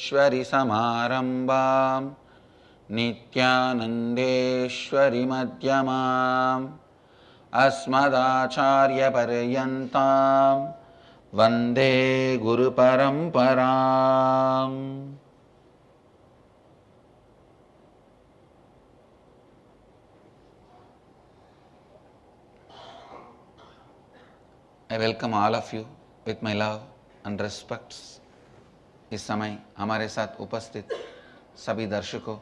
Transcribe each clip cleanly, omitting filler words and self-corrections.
समारंभां नित्यानन्देश्वरी मध्यमाम् अस्मदाचार्यपर्यन्तां वन्दे गुरुपरम्पराम्। I welcome all of you with my love and respects। इस समय हमारे साथ उपस्थित सभी दर्शकों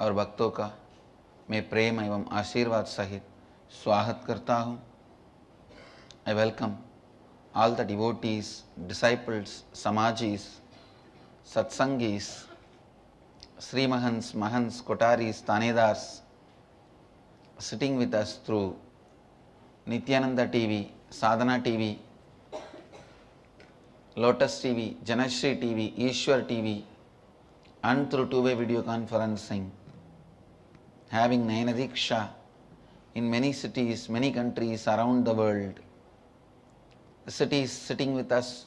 और भक्तों का मैं प्रेम एवं आशीर्वाद सहित स्वागत करता हूँ। I welcome all the devotees, disciples, samajis, satsangis, Sri Mahants, Mahants, Kotaris, Tanedars sitting with us through Nityananda TV, Sadhana TV, Lotus TV, Janashri TV, Ishwar TV, and through two-way video conferencing, having Nayanadiksha in many cities, many countries around the world. Cities sitting with us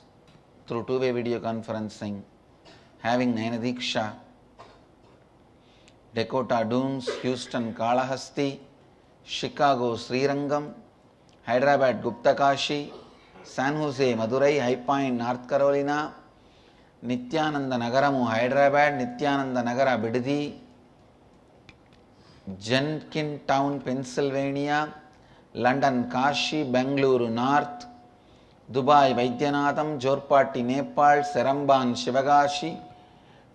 through two-way video conferencing, having Nayanadiksha, Dakota Dunes, Houston Kalahasti, Chicago Srirangam, Hyderabad Guptakashi, San Jose Madurai, High Point North Carolina, Nityananda Nagaramu Hyderabad, Nityananda Nagara Bidadi, Jenkintown Pennsylvania, London Kashi, Bangalore North, Dubai Vaidyanatham, Jorpatti Nepal, Seramban Shivagashi,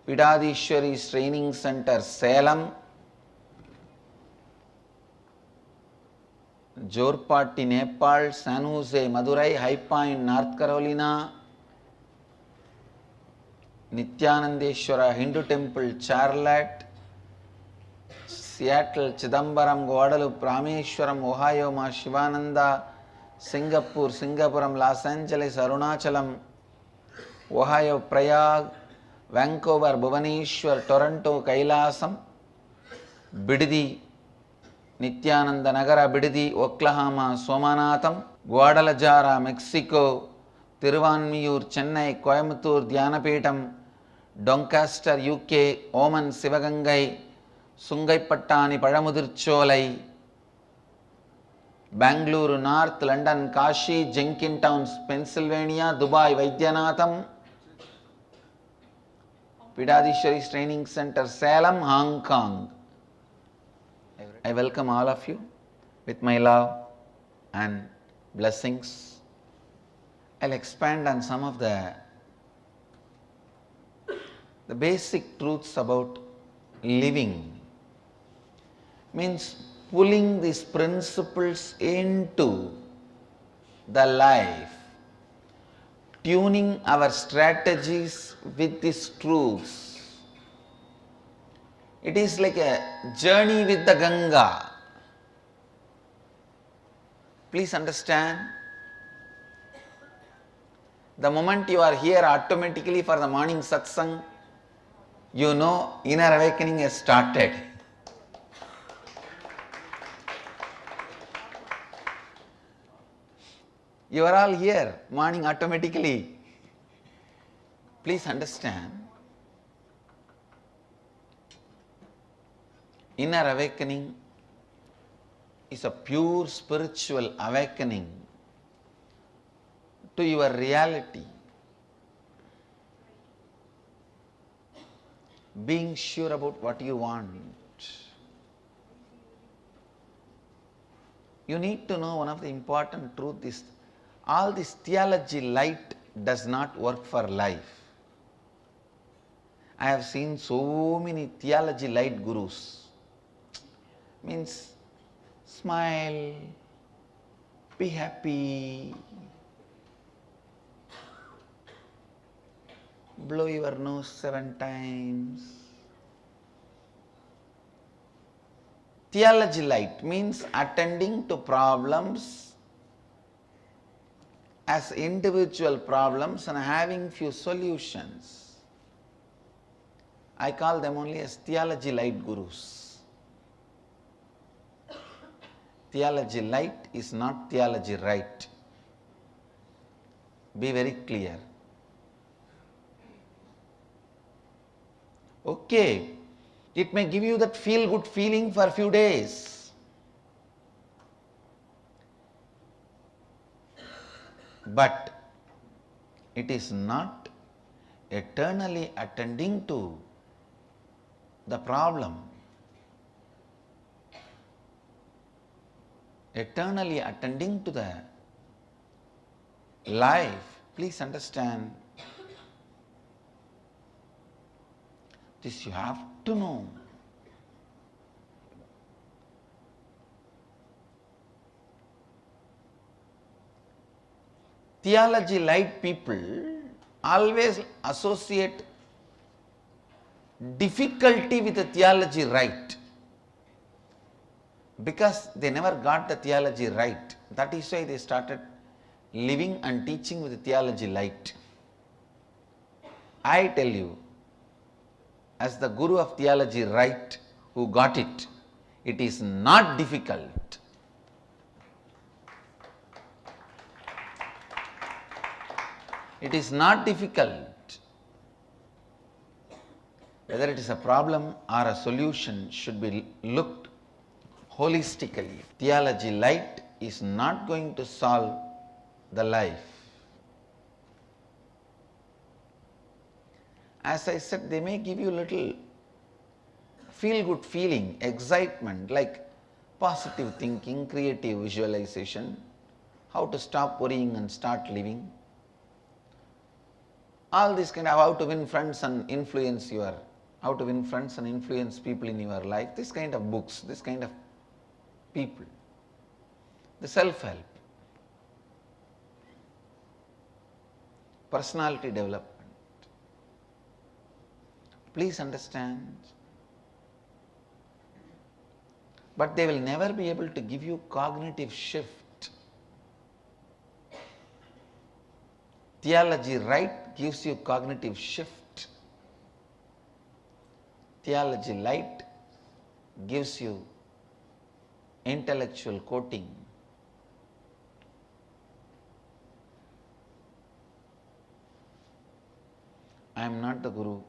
Pidadishwari Training Center Salem, Jorpatti Nepal, San Jose Madurai, High Point North Carolina, Nityanandeshwara Hindu Temple Charlotte, Seattle Chidambaram Guadalupe Rameshwaram Ohio Ma Shivananda, Singapore Singapuram Los Angeles Arunachalam Ohio Prayag, Vancouver Bhubaneswar Toronto Kailasam, Bidadi Nityananda Nagara Bidadi Oklahoma Somanatham, Guadalajara Mexico, Tiruvanmiyur Chennai Coimbatore Dhyanapetham, Doncaster UK, Oman Sivagangai, Sungaipattani Padamudircholai, Bangalore North, London Kashi, Jenkintown Pennsylvania, Dubai Vaidyanatham, Pidadishwari Training Center Salem, Hong Kong. I welcome all of you with my love and blessings. I'll expand on some of the basic truths about living. Means pulling these principles into the life, tuning our strategies with these truths. It is like a journey with the Ganga. Please understand, the moment you are here automatically for the morning satsang, you know inner awakening has started. You are all here morning automatically. Please understand, inner awakening is a pure spiritual awakening to your reality. Being sure about what you want. You need to know one of the important truths is all this theology light does not work for life. I have seen so many theology light gurus. Means smile, be happy, blow your nose 7 times. Theology light means attending to problems as individual problems and having few solutions. I call them only as theology light gurus. Theology light is not theology right. Be very clear. Okay, it may give you that feel good feeling for a few days. But it is not eternally attending to the problem. Eternally attending to the life. Please understand. This you have to know. Theology light people always associate difficulty with the theology right, because they never got the theology right. That is why they started living and teaching with the theology light. I tell you, as the guru of theology right who got it, it is not difficult. It is not difficult. Whether it is a problem or a solution should be looked holistically. Theology light is not going to solve the life. As I said, they may give you little feel-good feeling, excitement, like positive thinking, creative visualization, how to stop worrying and start living. All this kind of how to win friends and influence people in your life, this kind of books, this kind of people, the self-help, personality development. Please understand. But they will never be able to give you cognitive shift. Theology right gives you cognitive shift. Theology light gives you intellectual coating. I am not the guru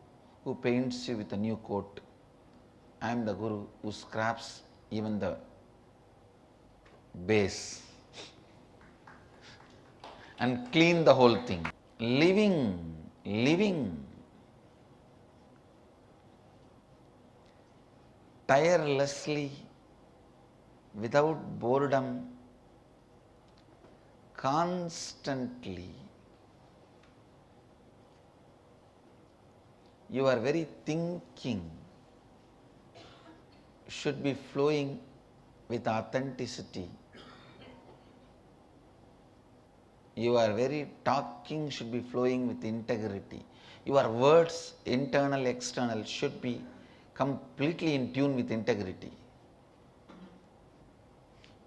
who paints you with a new coat. I am the guru who scraps even the base and clean the whole thing. Living tirelessly, without boredom, constantly. Your very thinking should be flowing with authenticity. Your very talking should be flowing with integrity. Your words, internal, external, should be completely in tune with integrity.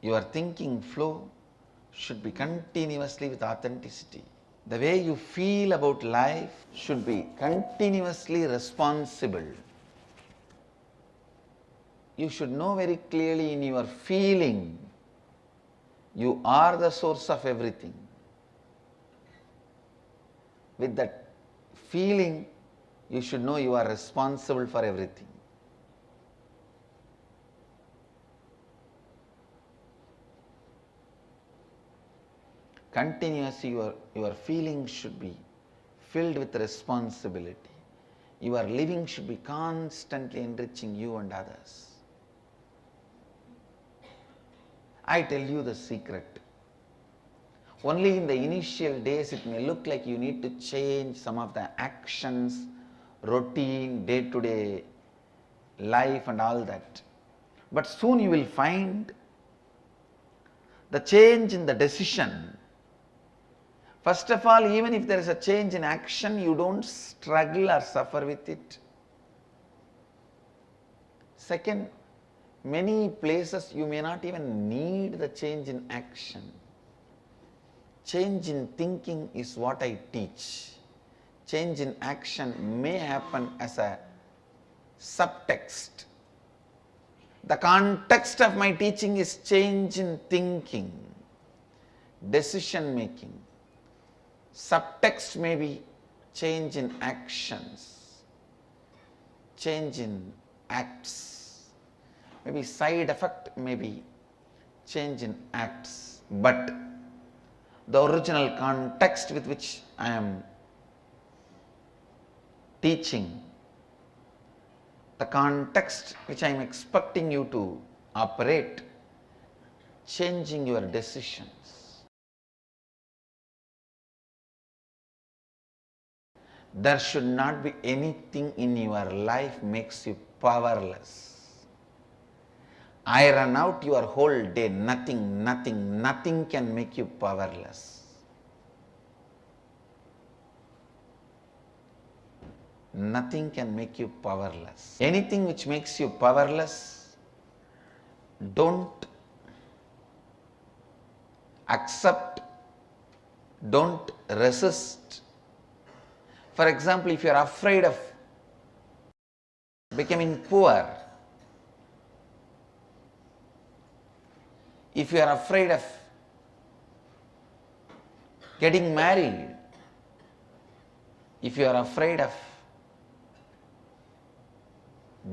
Your thinking flow should be continuously with authenticity. The way you feel about life should be continuously responsible. You should know very clearly in your feeling, you are the source of everything. With that feeling, you should know you are responsible for everything. Continuously, your feelings should be filled with responsibility. Your living should be constantly enriching you and others. I tell you the secret. Only in the initial days it may look like you need to change some of the actions, routine, day-to-day life and all that. But soon you will find the change in the decision. First of all, even if there is a change in action, you don't struggle or suffer with it. Second, many places you may not even need the change in action. Change in thinking is what I teach. Change in action may happen as a subtext. The context of my teaching is change in thinking, decision making. Subtext may be change in actions. change in acts. Maybe side effect, maybe change in acts, but the original context with which I am teaching, the context which I am expecting you to operate, changing your decisions. There should not be anything in your life makes you powerless. I run out your whole day, nothing can make you powerless. Nothing can make you powerless. Anything which makes you powerless, don't accept, don't resist. For example, if you are afraid of becoming poor, if you are afraid of getting married, if you are afraid of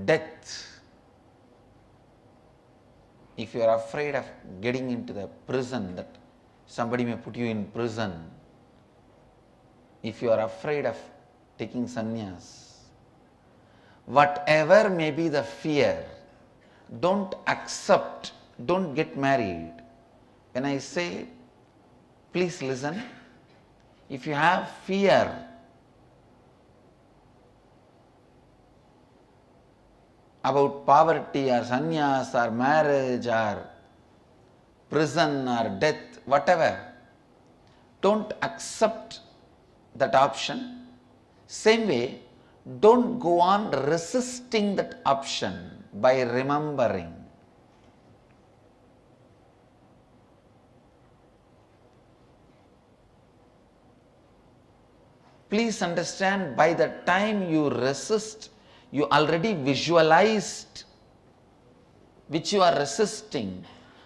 death, if you are afraid of getting into the prison, that somebody may put you in prison, if you are afraid of taking sannyas, whatever may be the fear, don't accept, don't get married. When I say, please listen, if you have fear about poverty or sannyas or marriage or prison or death, whatever, don't accept that option. Same way, don't go on resisting that option by remembering. Please understand, by the time you resist, you already visualized which you are resisting,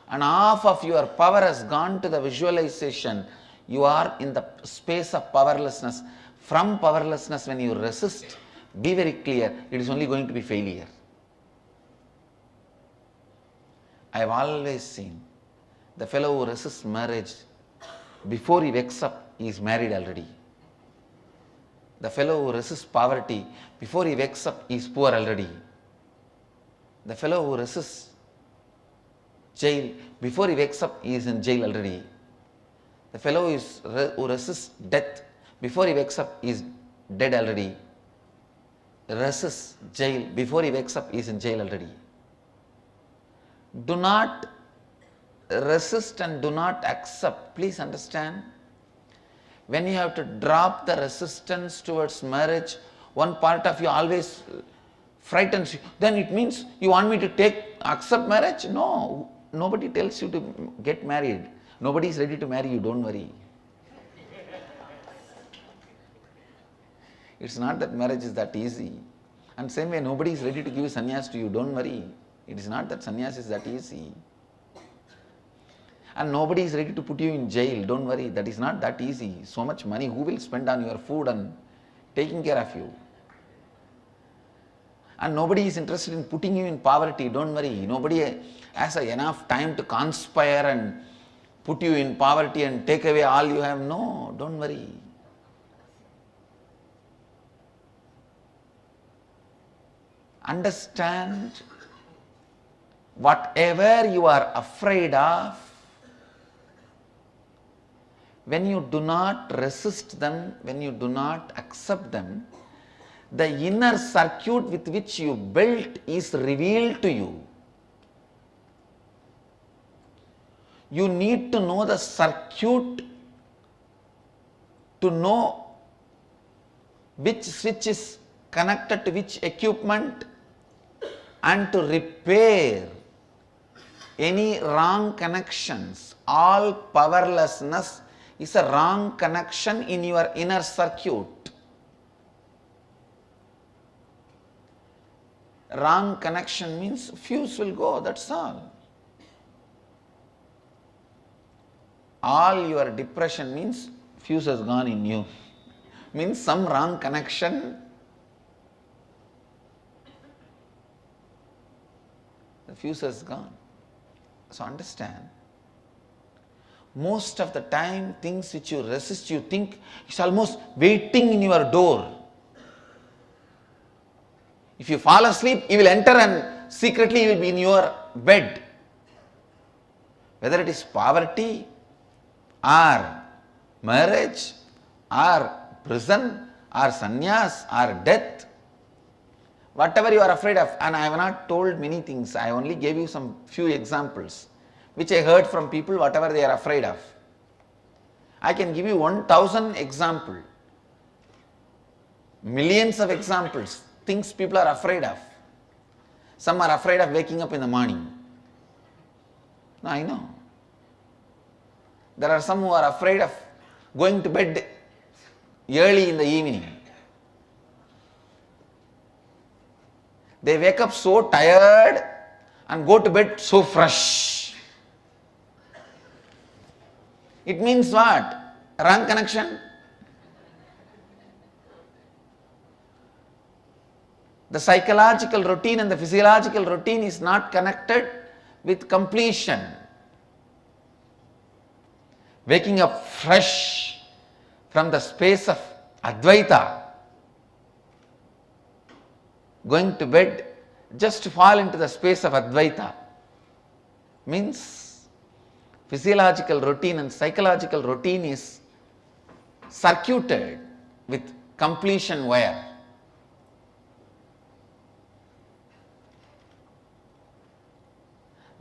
and half of your power has gone to the visualization. You are in the space of powerlessness. From powerlessness, when you resist, be very clear, it is only going to be failure. I have always seen the fellow who resists marriage, before he wakes up, he is married already. The fellow who resists poverty, before he wakes up, he is poor already. The fellow who resists jail, before he wakes up, he is in jail already. The fellow who resists death, before he wakes up, he is dead already. Resists jail, before he wakes up, he is in jail already. Do not resist and do not accept. Please understand, when you have to drop the resistance towards marriage, one part of you always frightens you. Then it means you want me to accept marriage? No, nobody tells you to get married. Nobody is ready to marry you, don't worry. It's not that marriage is that easy. And same way, nobody is ready to give sannyas to you, don't worry. It is not that sannyas is that easy. And nobody is ready to put you in jail, don't worry, that is not that easy. So much money, who will spend on your food and taking care of you? And nobody is interested in putting you in poverty, don't worry. Nobody has enough time to conspire and put you in poverty and take away all you have. No, don't worry. Understand, whatever you are afraid of, when you do not resist them, when you do not accept them, the inner circuit with which you built is revealed to you. You need to know the circuit to know which switch is connected to which equipment and to repair any wrong connections. All powerlessness is a wrong connection in your inner circuit. Wrong connection means fuse will go, that's all. All your depression means fuse has gone in you. Means some wrong connection the fuse has gone. So understand, most of the time things which you resist, you think it's almost waiting in your door. If you fall asleep, he will enter and secretly he will be in your bed. Whether it is poverty or marriage or prison or sannyas or death, whatever you are afraid of, and I have not told many things, I only gave you some few examples which I heard from people, whatever they are afraid of. I can give you 1000 examples, millions of examples, things people are afraid of. Some are afraid of waking up in the morning. No, I know. There are some who are afraid of going to bed early in the evening. They wake up so tired and go to bed so fresh. It means what? Wrong connection? The psychological routine and the physiological routine is not connected with completion. Waking up fresh from the space of Advaita, going to bed just to fall into the space of Advaita, means physiological routine and psychological routine is circuited with completion wire.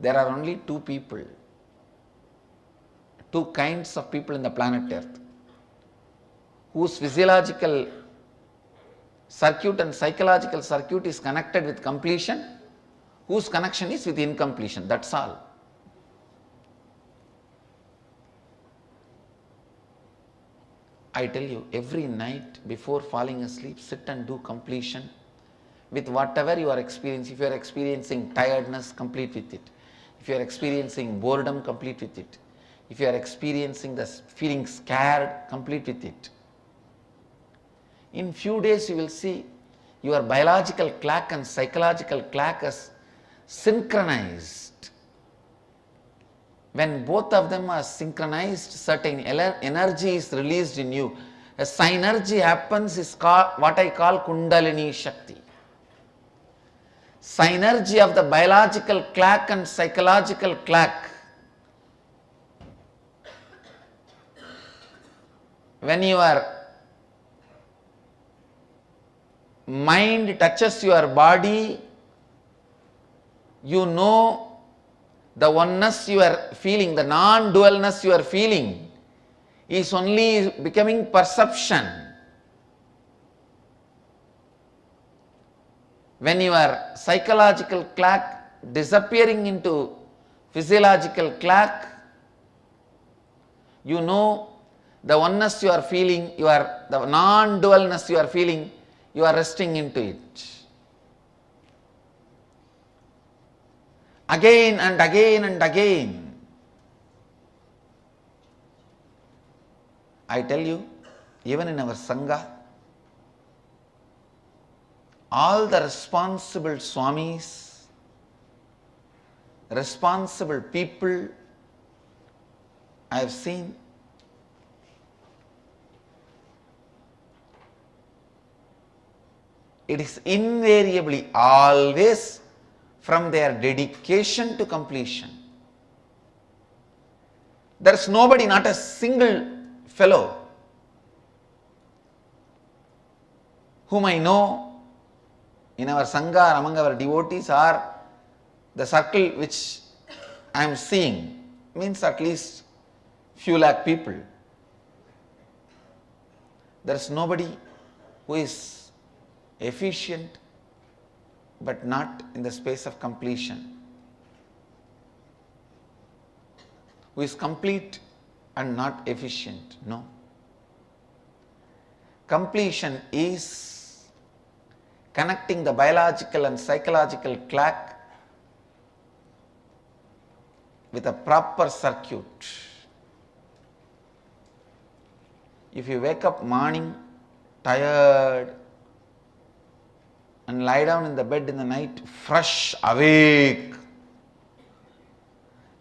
There are only two people, two kinds of people in the planet Earth, whose physiological circuit and psychological circuit is connected with completion, whose connection is with incompletion. That's all. I tell you, every night before falling asleep, sit and do completion with whatever you are experiencing. If you are experiencing tiredness, complete with it. If you are experiencing boredom, complete with it. If you are experiencing the feeling scared, complete with it. In few days you will see your biological clock and psychological clock is synchronized. When both of them are synchronized, certain energy is released in you. A synergy happens, is called, what I call Kundalini Shakti. Synergy of the biological clock and psychological clock. When your mind touches your body, you know the oneness you are feeling, the non-dualness you are feeling is only becoming perception. When your psychological clock disappearing into physiological clock, you know the oneness you are feeling, the non-dualness you are feeling, you are resting into it. Again and again and again. I tell you, even in our Sangha, all the responsible Swamis, responsible people I have seen, it is invariably always from their dedication to completion. There is nobody, not a single fellow whom I know in our Sangha or among our devotees or the circle which I am seeing, means at least few lakh people. There is nobody who is efficient but not in the space of completion, who is complete and not efficient. No. Completion is connecting the biological and psychological clock with a proper circuit. If you wake up morning tired and lie down in the bed in the night fresh, awake,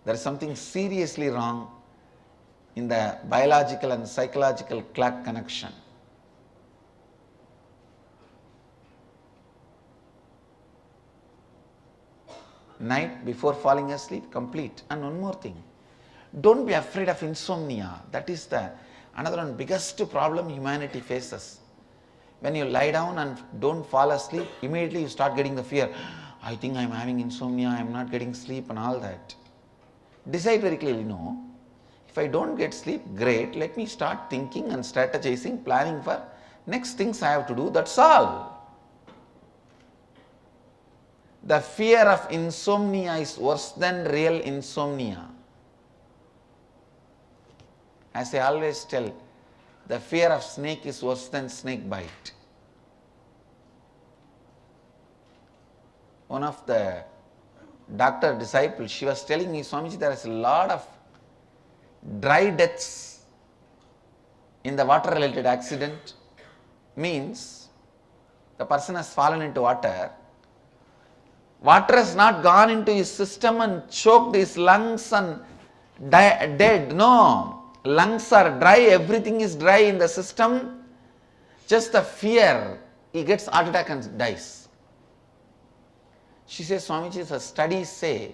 there is something seriously wrong in the biological and psychological clock connection. Night before falling asleep, complete. And one more thing, don't be afraid of insomnia. That is the another one biggest problem humanity faces. When you lie down and don't fall asleep, immediately you start getting the fear. I think I am having insomnia, I am not getting sleep and all that. Decide very clearly, no. If I don't get sleep, great, let me start thinking and strategizing, planning for next things I have to do, that's all. The fear of insomnia is worse than real insomnia. As I always tell, the fear of snake is worse than snake bite. One of the doctor disciples, she was telling me, Swamiji, there is a lot of dry deaths in the water related accident. Means the person has fallen into water. Water has not gone into his system and choked his lungs and dead. No, lungs are dry, everything is dry in the system. Just the fear, he gets heart attack and dies. She says, Swamiji, the studies say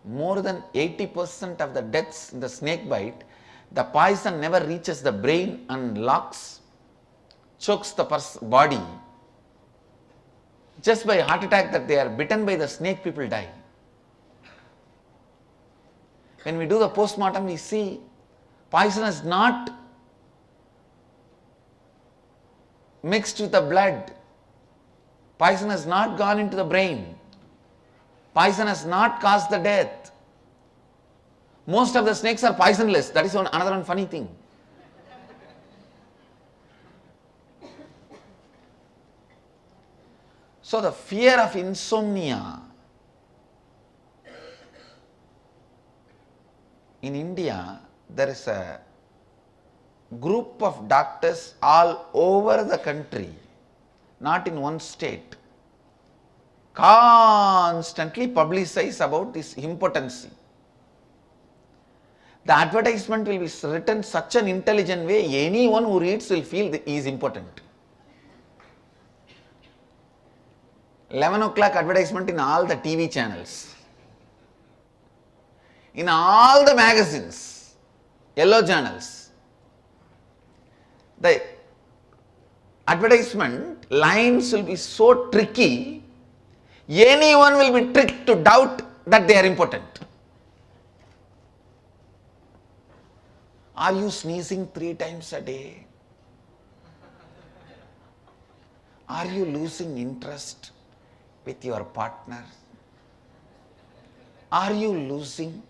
more than 80% of the deaths in the snake bite, the poison never reaches the brain and locks, chokes the body. Just by heart attack that they are bitten by the snake, people die. When we do the post-mortem, we see poison is not mixed with the blood. Poison has not gone into the brain. Poison has not caused the death. Most of the snakes are poisonless. That is another funny thing. So the fear of insomnia. In India, there is a group of doctors all over the country, not in one state, constantly publicize about this impotency. The advertisement will be written such an intelligent way, anyone who reads will feel that he is impotent. 11 o'clock advertisement in all the TV channels, in all the magazines, yellow journals. The advertisement lines will be so tricky, anyone will be tricked to doubt that they are impotent. Are you sneezing 3 times a day? Are you losing interest with your partner? Are you losing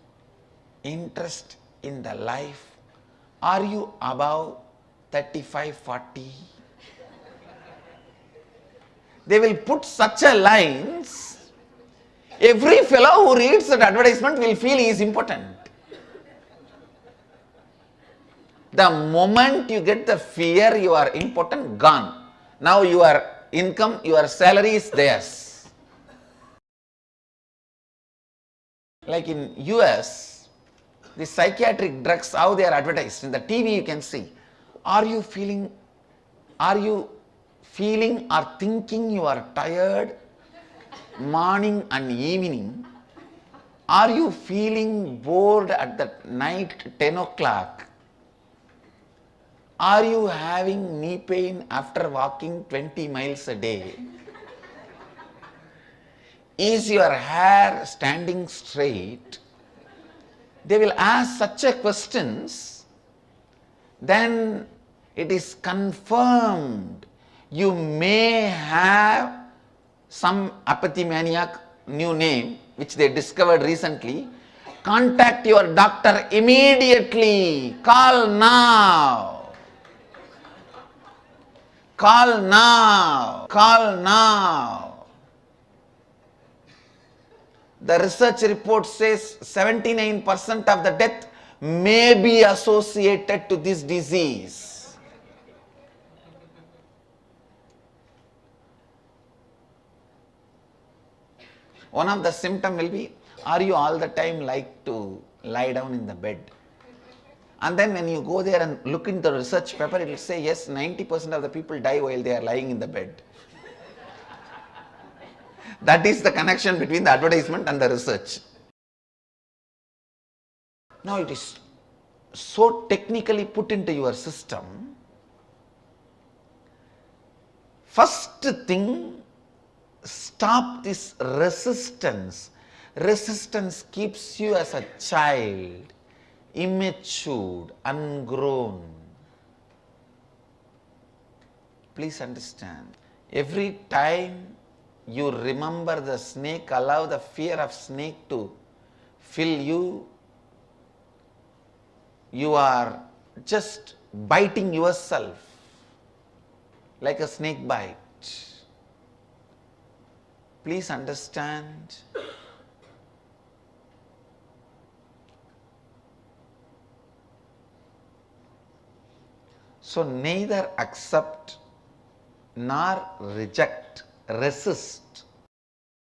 interest in the life? Are you above 35, 40? They will put such a lines, every fellow who reads that advertisement will feel he is impotent. The moment you get the fear you are impotent, gone. Now your income, your salary is theirs. Like in US, the psychiatric drugs, how they are advertised in the TV, you can see. Are you feeling or thinking you are tired morning and evening? Are you feeling bored at the night 10 o'clock? Are you having knee pain after walking 20 miles a day? Is your hair standing straight? They will ask such a questions, then it is confirmed you may have some apathy maniac, new name, which they discovered recently. Contact your doctor immediately. Call now. Call now. Call now. The research report says 79% of the death may be associated to this disease. One of the symptoms will be Or you all the time like to lie down in the bed? And then when you go there and look in the research paper, it will say, yes, 90% of the people die while they are lying in the bed. That is the connection between the advertisement and the research. Now it is so technically put into your system. First thing, stop this resistance. Resistance keeps you as a child, immature, ungrown. Please understand. Every time you remember the snake, allow the fear of snake to fill you, you are just biting yourself like a snake bite. Please understand. So neither accept nor reject, resist.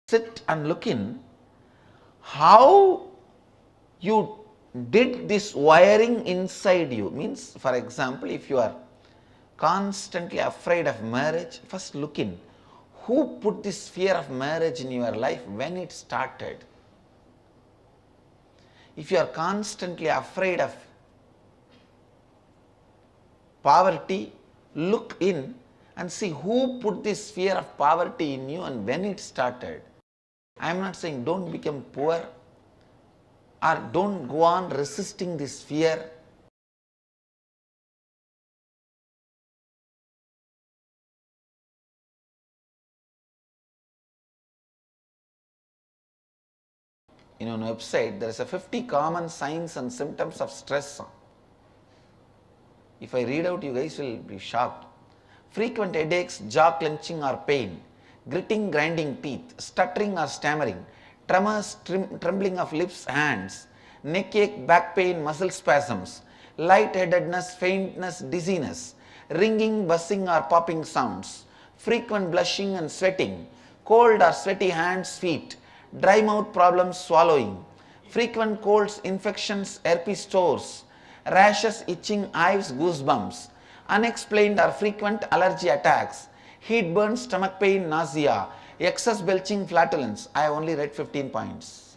Sit and look in how you did this wiring inside you. Means, for example, if you are constantly afraid of marriage, first look in. Who put this fear of marriage in your life, when it started? If you are constantly afraid of poverty, look in and see who put this fear of poverty in you and when it started. I am not saying don't become poor or don't go on resisting this fear. In a website, there is a 50 common signs and symptoms of stress. If I read out, you guys will be shocked. Frequent headaches, jaw clenching or pain, gritting, grinding teeth, stuttering or stammering, tremors, trembling of lips, hands, neck ache, back pain, muscle spasms, lightheadedness, faintness, dizziness, ringing, buzzing or popping sounds, frequent blushing and sweating, cold or sweaty hands, feet, dry mouth problems swallowing, frequent colds, infections, herpes sores, rashes, itching, hives, goosebumps, unexplained or frequent allergy attacks, heat burn, stomach pain, nausea, excess belching, flatulence. I have only read 15 points.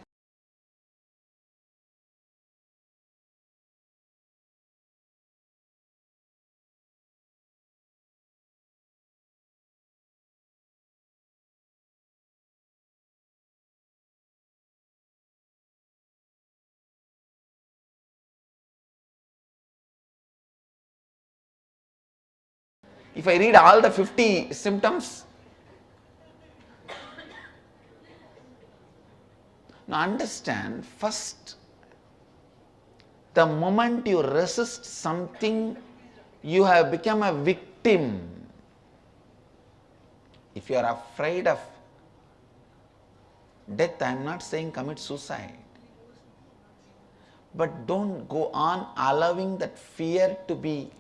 If I read all the 50 symptoms, now understand, first, the moment you resist something, you have become a victim. If you are afraid of death, I am not saying commit suicide. But don't go on allowing that fear to be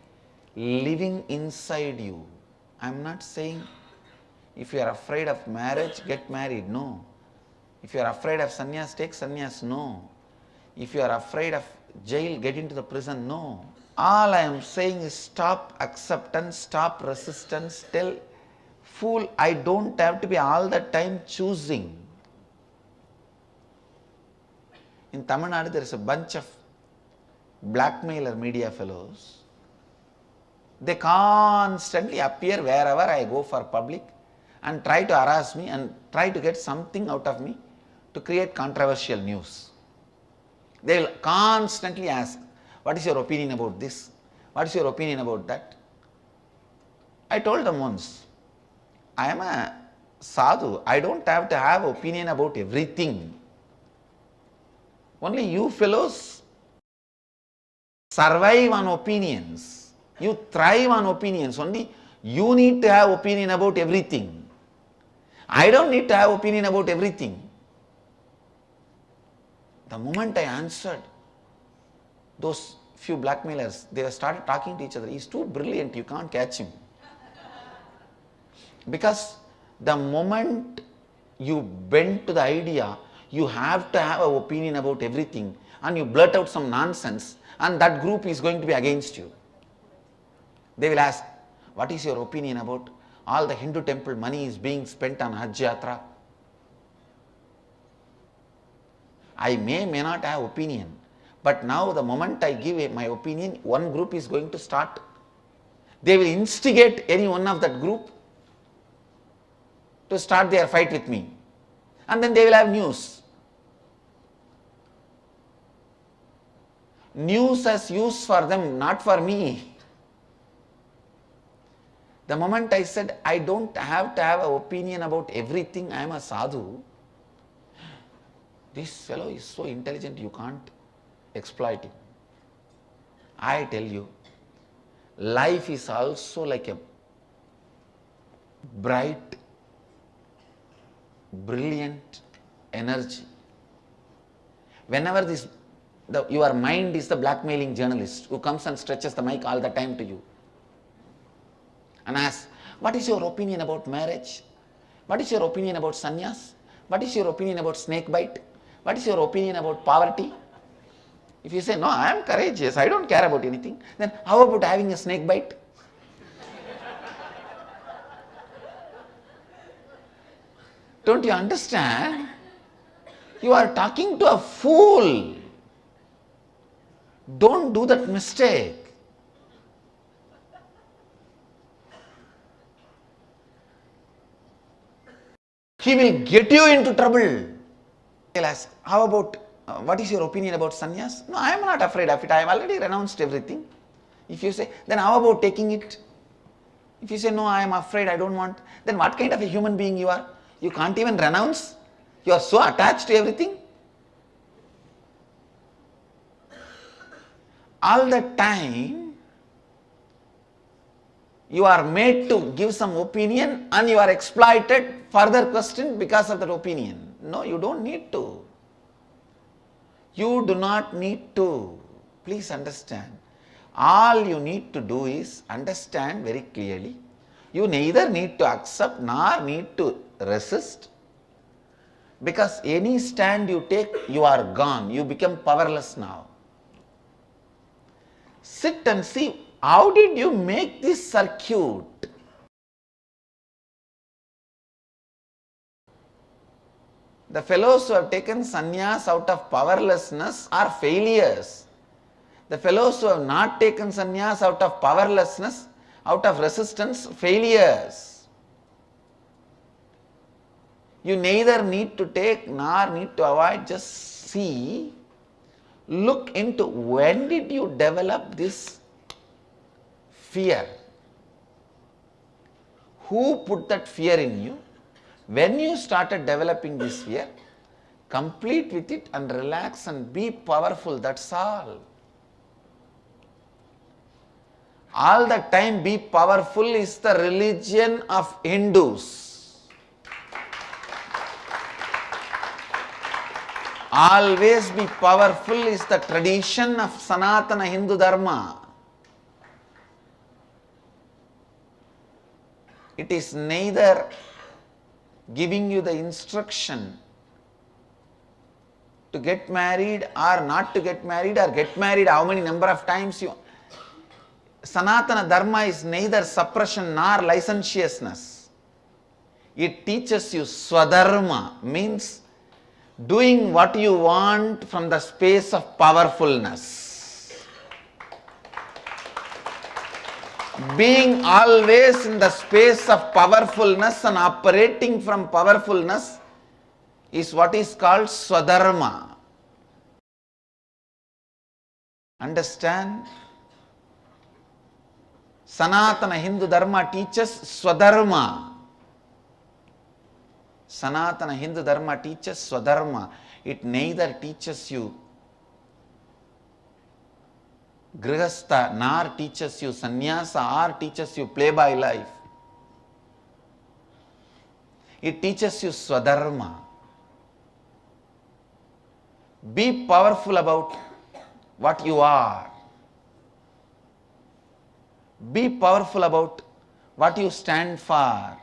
living inside you. I am not saying if you are afraid of marriage, get married. No. If you are afraid of sannyas, take sannyas. No. If you are afraid of jail, get into the prison. No. All I am saying is stop acceptance, stop resistance. Tell fool, I don't have to be all the time choosing. In Tamil Nadu, there is a bunch of blackmailer media fellows. They constantly appear wherever I go for public and try to harass me and try to get something out of me to create controversial news. They will constantly ask, what is your opinion about this? What is your opinion about that? I told them once, I am a sadhu. I don't have to have opinion about everything. Only you fellows survive on opinions. You thrive on opinions. Only you need to have opinion about everything. I don't need to have opinion about everything. The moment I answered, those few blackmailers, they started talking to each other. He's too brilliant, you can't catch him. Because the moment you bend to the idea, you have to have an opinion about everything, and you blurt out some nonsense, and that group is going to be against you. They will ask, what is your opinion about all the Hindu temple money is being spent on Hajj Yatra? I may not have opinion, but now the moment I give my opinion, one group is going to start. They will instigate any one of that group to start their fight with me, and then they will have news. News has use for them, not for me. The moment I said I don't have to have an opinion about everything, I am a sadhu, this fellow is so intelligent, you can't exploit him. I tell you, life is also like a bright, brilliant energy. Whenever your mind is the blackmailing journalist who comes and stretches the mic all the time to you and asks, what is your opinion about marriage? What is your opinion about sannyas? What is your opinion about snake bite? What is your opinion about poverty? If you say, no, I am courageous, I don't care about anything, then how about having a snake bite? Don't you understand? You are talking to a fool. Don't do that mistake. He will get you into trouble. He'll ask, how about, what is your opinion about sannyas? No, I am not afraid of it. I have already renounced everything. If you say, then how about taking it? If you say, no, I am afraid, I don't want, then what kind of a human being you are? You can't even renounce. You are so attached to everything. All the time, you are made to give some opinion and you are exploited, further questioned because of that opinion. No, you don't need to. You do not need to. Please understand. All you need to do is understand very clearly. You neither need to accept nor need to resist, because any stand you take, you are gone. You become powerless now. Sit and see, how did you make this circuit? The fellows who have taken sannyas out of powerlessness are failures. The fellows who have not taken sannyas out of powerlessness, out of resistance, failures. You neither need to take nor need to avoid, just see. Look into, when did you develop this fear? Who put that fear in you? When you started developing this fear, complete with it and relax and be powerful, that's all. All the time be powerful is the religion of Hindus. Always be powerful is the tradition of Sanatana Hindu Dharma. It is neither giving you the instruction to get married or not to get married, or get married how many number of times you. Sanatana Dharma is neither suppression nor licentiousness. It teaches you Swadharma, means doing what you want from the space of powerfulness. Being always in the space of powerfulness and operating from powerfulness is what is called Swadharma. Understand? Sanatana Hindu Dharma teaches Swadharma. Sanatana Hindu Dharma teaches Swadharma. It neither teaches you Grihastha, nor teaches you Sannyasa, or teaches you play-by life. It teaches you Swadharma. Be powerful about what you are. Be powerful about what you stand for.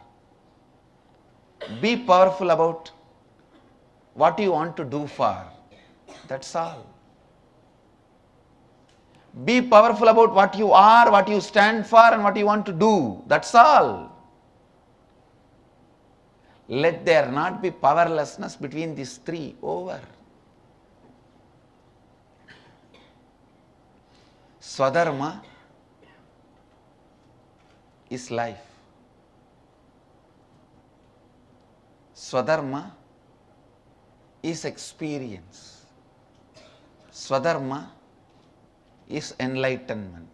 Be powerful about what you want to do for. That's all. Be powerful about what you are, what you stand for, and what you want to do. That's all. Let there not be powerlessness between these three. Over. Swadharma is life. Swadharma is experience. Swadharma is enlightenment.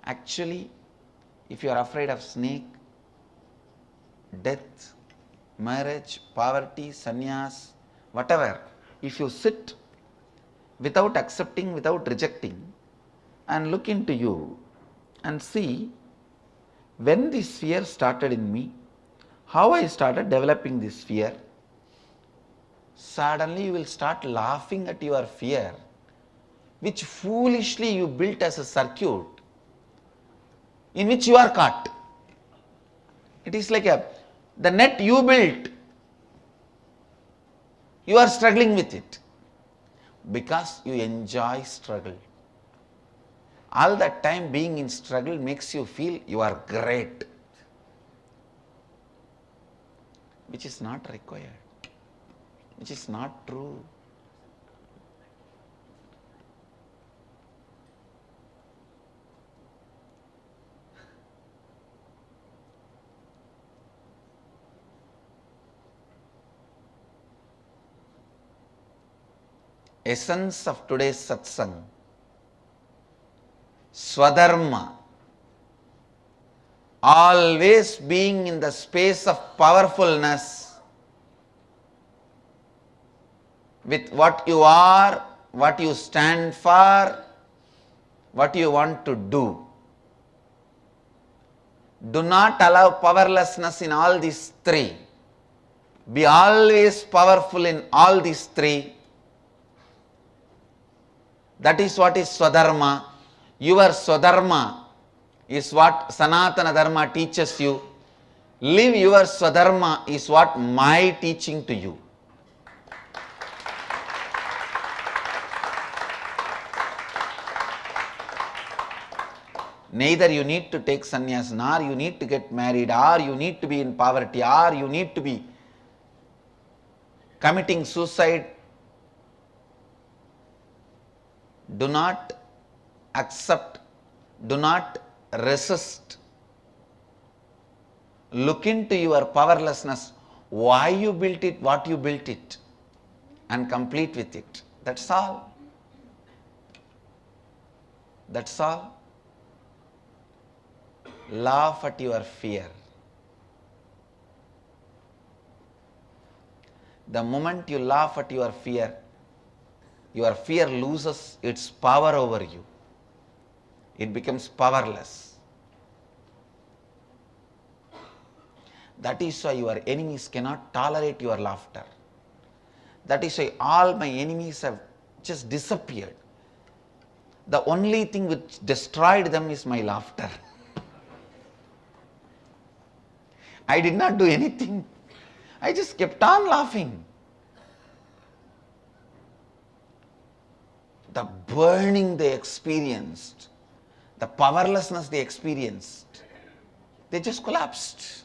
Actually, if you are afraid of snake, death, marriage, poverty, sannyas, whatever, if you sit without accepting, without rejecting, and look into you and see when this fear started in me, how I started developing this fear, suddenly you will start laughing at your fear, which foolishly you built as a circuit in which you are caught. It is like the net you built, you are struggling with it because you enjoy struggle. All that time being in struggle makes you feel you are great, which is not required, which is not true. Essence of today's satsang, Swadharma, always being in the space of powerfulness with what you are, what you stand for, what you want to do. Do not allow powerlessness in all these three. Be always powerful in all these three. That is what is Swadharma. Your Swadharma is what Sanatana Dharma teaches you. Live your Swadharma is what my teaching to you. Neither you need to take sannyas, nor you need to get married, or you need to be in poverty, or you need to be committing suicide. Do not accept, do not resist. Look into your powerlessness, why you built it, what you built it, and complete with it. That's all. That's all. Laugh at your fear. The moment you laugh at your fear loses its power over you. It becomes powerless. That is why your enemies cannot tolerate your laughter. That is why all my enemies have just disappeared. The only thing which destroyed them is my laughter. I did not do anything. I just kept on laughing. The burning they experienced, the powerlessness they experienced, they just collapsed.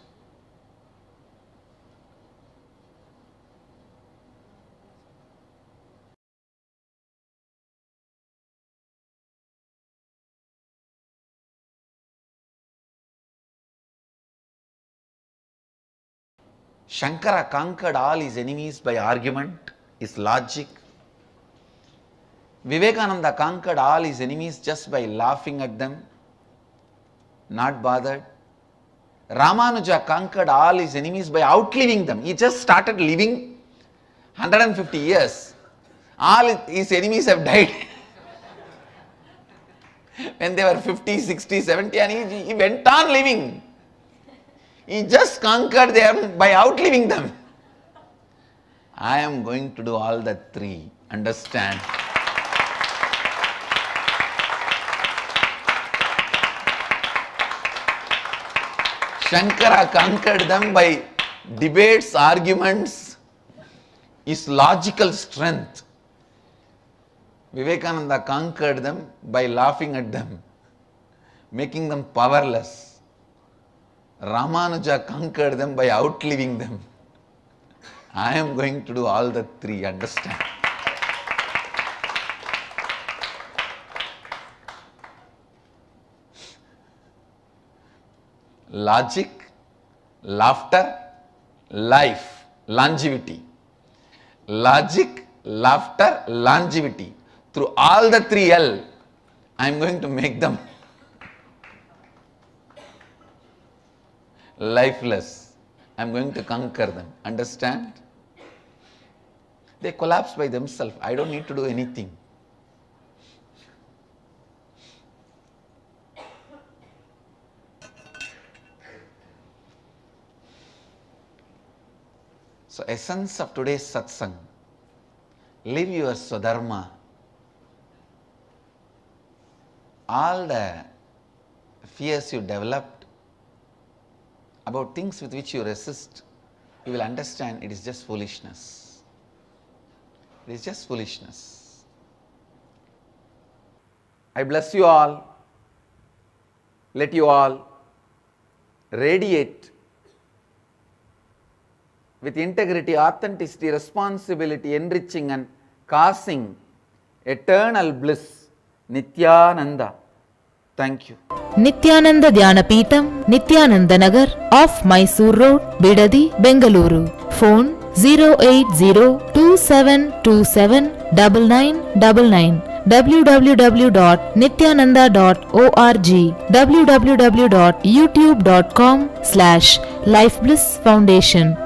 Shankara conquered all his enemies by argument, his logic. Vivekananda conquered all his enemies just by laughing at them, not bothered. Ramanuja conquered all his enemies by outliving them. He just started living 150 years. All his enemies have died when they were 50, 60, 70, and he went on living. He just conquered them by outliving them. I am going to do all the three. Understand? Shankara conquered them by debates, arguments, his logical strength. Vivekananda conquered them by laughing at them, making them powerless. Ramanuja conquered them by outliving them. I am going to do all the three, understand? Logic, laughter, life, longevity. Logic, laughter, longevity. Through all the three L, I am going to make them lifeless. I am going to conquer them. Understand? They collapse by themselves. I don't need to do anything. So, essence of today's satsang, live your swadharma. All the fears you developed about things with which you resist, you will understand it is just foolishness. It is just foolishness. I bless you all. Let you all radiate with integrity, authenticity, responsibility, enriching and causing eternal bliss. Nityananda. Thank you. Nityananda Dhyanapitham, Nityananda Nagar, off Mysore Road, Bidadi, Bengaluru. Phone 08027279999. www.nityananda.org. www.youtube.com/Life Bliss Foundation.